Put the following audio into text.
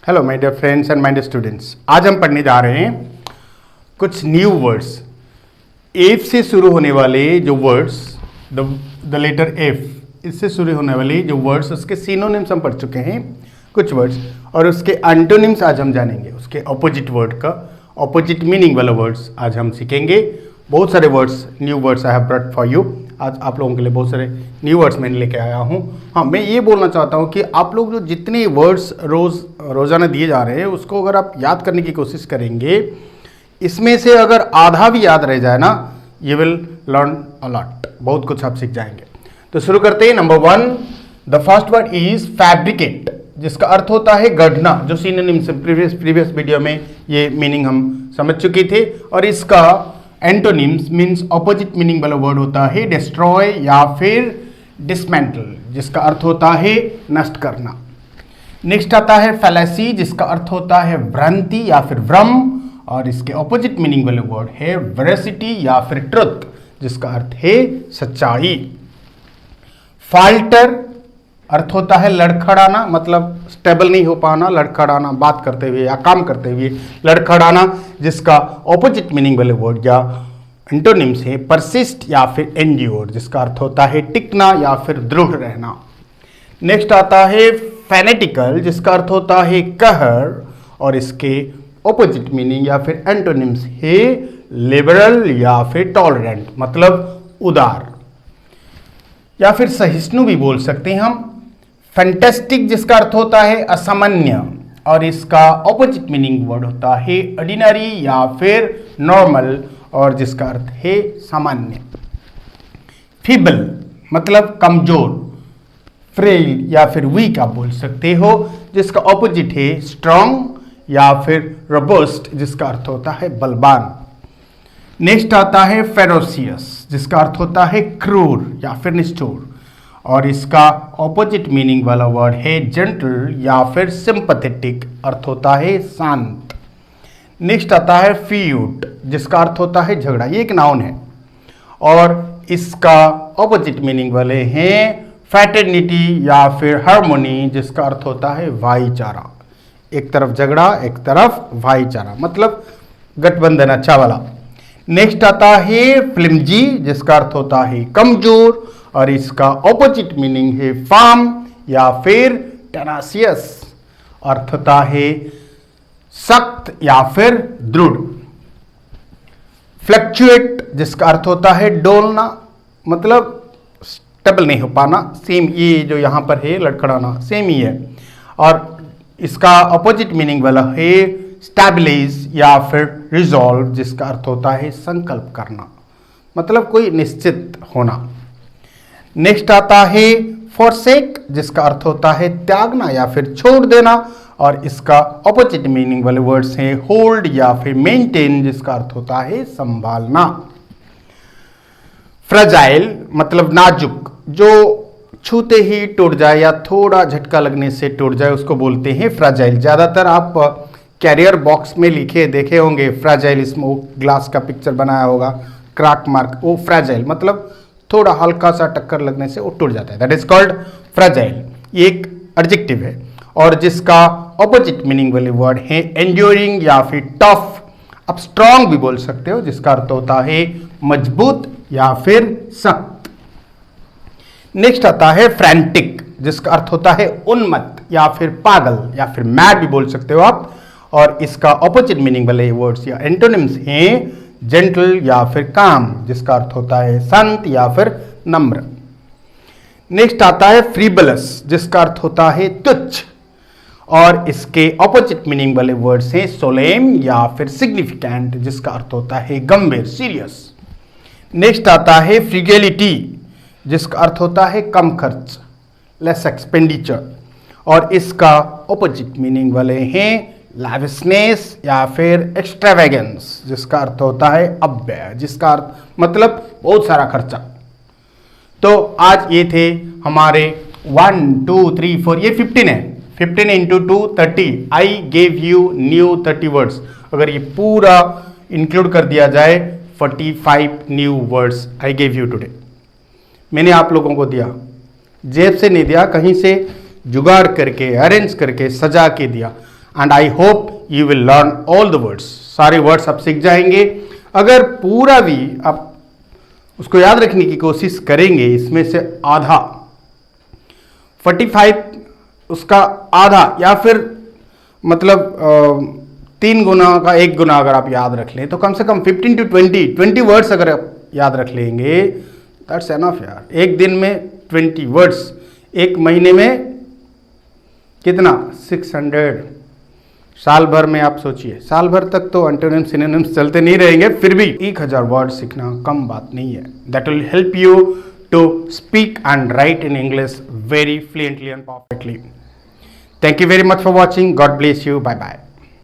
Hello my dear friends and my dear students. आज हम पढ़ने जा रहे हैं कुछ न्यू वर्ड्स। एफ से शुरू होने वाले जो वर्ड्स, द लेटर एफ, इससे शुरू होने वाले जो वर्ड्स, उसके सिनोनिम्स हम पढ़ चुके हैं कुछ वर्ड्स, और उसके एंटोनिम्स आज हम जानेंगे। उसके ऑपोजिट वर्ड का ऑपोजिट मीनिंग वाला वर्ड्स आज हम सीखेंगे। बहुत सारे words, new words I have brought for you. आज आप लोगों के लिए बहुत सारे न्यू वर्ड्स मैंने लेके आया हूँ। हाँ, मैं ये बोलना चाहता हूँ कि आप लोग जो जितने वर्ड्स रोज़ाना दिए जा रहे हैं उसको अगर आप याद करने की कोशिश करेंगे, इसमें से अगर आधा भी याद रह जाए ना, you will learn a lot. बहुत कुछ आप सीख जाएंगे। तो शुरू करते हैं। Number 1, the first word is fabricate, जिसका अर्थ होता है गढ़ना। जो सिनोनिम से प्रीवियस वीडियो में ये मीनिंग हम समझ चुके थे। और इसका एंटोनिम्स मीन्स ऑपोजिट मीनिंग वाला वर्ड होता है डिस्ट्रॉय या फिर डिसमेंटल, जिसका अर्थ होता है नष्ट करना। नेक्स्ट आता है फैलेसी, जिसका अर्थ होता है भ्रांति या फिर भ्रम, और इसके ऑपोजिट मीनिंग वाले वर्ड है वेरासिटी या फिर ट्रुथ, जिसका अर्थ है सच्चाई। फाल्टर अर्थ होता है लड़खड़ाना, मतलब स्टेबल नहीं हो पाना, लड़खड़ाना, बात करते हुए या काम करते हुए लड़खड़ाना, जिसका ऑपोजिट मीनिंग वाले वर्ड या एंटोनिम्स है परसिस्ट या फिर एंड्योर, जिसका अर्थ होता है टिकना या फिर दृढ़ रहना। नेक्स्ट आता है फैनेटिकल, जिसका अर्थ होता है कहर, और इसके ऑपोजिट मीनिंग या फिर एंटोनिम्स है लिबरल या फिर टॉलरेंट, मतलब उदार या फिर सहिष्णु भी बोल सकते हैं हम। फैंटास्टिक, जिसका अर्थ होता है असामान्य, और इसका ऑपोजिट मीनिंग वर्ड होता है ऑर्डिनरी या फिर नॉर्मल, और जिसका अर्थ है सामान्य। फीबल मतलब कमजोर, फ्रेल या फिर वीक आप बोल सकते हो, जिसका ऑपोजिट है स्ट्रॉन्ग या फिर रोबस्ट, जिसका अर्थ होता है बलवान। नेक्स्ट आता है फेरोसियस, जिसका अर्थ होता है क्रूर या फिर निष्ठुर, और इसका ऑपोजिट मीनिंग वाला वर्ड है जेंटल या फिर सिंपैथेटिक, अर्थ होता है शांत। नेक्स्ट आता है फ्यूट, जिसका अर्थ होता है झगड़ा। ये एक नाउन है, और इसका ऑपोजिट मीनिंग वाले हैं फ्रैटर्निटी या फिर हार्मोनी, जिसका अर्थ होता है भाईचारा। एक तरफ झगड़ा, एक तरफ भाईचारा, मतलब गठबंधन अच्छा वाला। नेक्स्ट आता है फ्लिमजी, जिसका अर्थ होता है कमजोर, और इसका ऑपोजिट मीनिंग है फार्म या फिर टेनासियस, अर्थ होता है सख्त या फिर दृढ़। फ्लक्चुएट, जिसका अर्थ होता है डोलना, मतलब स्टेबल नहीं हो पाना। सेम ये जो यहाँ पर है लड़खड़ाना, सेम ही है। और इसका ऑपोजिट मीनिंग वाला है स्टैबिलाइज या फिर रिजॉल्व, जिसका अर्थ होता है संकल्प करना, मतलब कोई निश्चित होना। नेक्स्ट आता है फॉरसेक, जिसका अर्थ होता है त्यागना या फिर छोड़ देना, और इसका ऑपोजिट मीनिंग वाले वर्ड्स हैं होल्ड या फिर मेंटेन, जिसका अर्थ होता है संभालना। फ्रेजाइल मतलब नाजुक, जो छूते ही टूट जाए या थोड़ा झटका लगने से टूट जाए, उसको बोलते हैं फ्रेजाइल। ज़्यादातर आप कैरियर बॉक्स में लिखे देखे होंगे फ्रेजाइल, इसमें वो ग्लास का पिक्चर बनाया होगा, क्रैक मार्क, वो फ्रेजाइल, मतलब थोड़ा हल्का सा टक्कर लगने से वो टूट जाता है, दैट इज कॉल्ड फ्रेजाइल। ये एक एडजेक्टिव है, और जिसका ऑपोजिट मीनिंग वाले वर्ड है एंड्योरिंग या फिर टफ। आप स्ट्रांग भी बोल सकते हो, जिसका अर्थ होता है मजबूत या फिर सख्त। नेक्स्ट आता है फ्रैंटिक, जिसका अर्थ होता है उन्मत्त या फिर पागल या फिर मैड भी बोल सकते हो आप, और इसका ऑपोजिट मीनिंग वाले वर्ड्स या एंटोनिम्स हैं जेंटल या फिर काम, जिसका अर्थ होता है संत या फिर नम्र। नेक्स्ट आता है फ्रीबलस, जिसका अर्थ होता है तुच्छ, और इसके ऑपोजिट मीनिंग वाले वर्ड्स हैं सोलेम या फिर सिग्निफिकेंट, जिसका अर्थ होता है गंभीर, सीरियस। नेक्स्ट आता है फ्रीगेलिटी, जिसका अर्थ होता है कम खर्च, लेस एक्सपेंडिचर, और इसका ऑपोजिट मीनिंग वाले हैं लैविशनेस या फिर एक्स्ट्रावेगेंस, जिसका अर्थ होता है अपव्यय, जिसका अर्थ मतलब बहुत सारा खर्चा। तो आज ये थे हमारे 1 2 3 4, ये 15 है। 15 into 2 30। I gave you new 30 words. अगर ये पूरा इंक्लूड कर दिया जाए 45 new words I gave you today. मैंने आप लोगों को दिया, जेब से नहीं दिया, कहीं से जुगाड़ करके अरेंज करके सजा के दिया। And I hope you will learn all the words. सारे वर्ड्स आप सीख जाएंगे। अगर पूरा भी आप उसको याद रखने की कोशिश करेंगे, इसमें से आधा 45 उसका आधा या फिर मतलब 3 गुना का 1 गुना अगर आप याद रख लें तो कम से कम 15 to 20 वर्ड्स अगर आप याद रख लेंगे, दैट्स एनफ यार। एक दिन में 20 वर्ड्स, एक महीने में कितना 600। साल भर में आप सोचिए, साल भर तक तो एंटोनिम्स सिनोनिम्स चलते नहीं रहेंगे, फिर भी 1000 वर्ड सीखना कम बात नहीं है। That will help you to speak and write in English very fluently and perfectly. Thank you very much for watching. God bless you. Bye bye.